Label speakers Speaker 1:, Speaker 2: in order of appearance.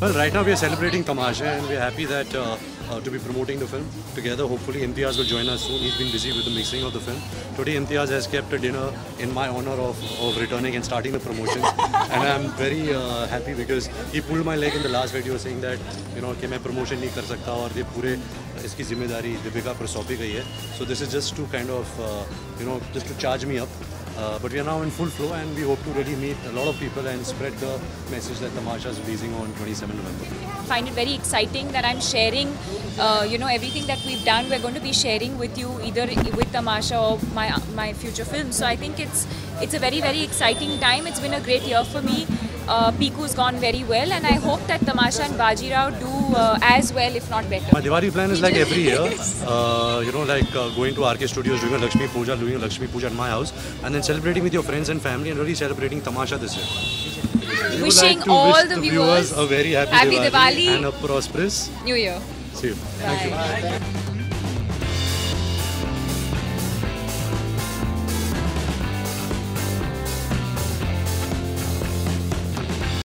Speaker 1: Well, right now we are celebrating Tamasha and we are happy that to be promoting the film together. Hopefully Imtiaz will join us soon. He's been busy with the mixing of the film. Today Imtiaz has kept a dinner in my honor of returning and starting the promotions. And I'm very happy because he pulled my leg in the last video saying that, you know, कि मैं promotion नहीं कर सकता और ये पूरे इसकी जिम्मेदारी दीपिका पर सौंपी गई है. So this is just to kind of, just to charge me up. But we are now in full flow and we hope to really meet a lot of people and spread the message that Tamasha is releasing on 27 November.
Speaker 2: I find it very exciting that I'm sharing, everything that we've done. We're going to be sharing with you either with Tamasha or my future films. So I think it's a very, very exciting time. It's been a great year for me. Piku's gone very well, and I hope that Tamasha and Bajirao do as well, if not better.
Speaker 1: My Diwali plan is like every year, going to RK Studios, doing a Lakshmi Puja, at my house, and then celebrating with your friends and family, and really celebrating Tamasha this year.
Speaker 2: Wishing all the viewers
Speaker 1: a very happy
Speaker 2: Diwali
Speaker 1: and a prosperous
Speaker 2: New Year.
Speaker 1: See you. Thank you.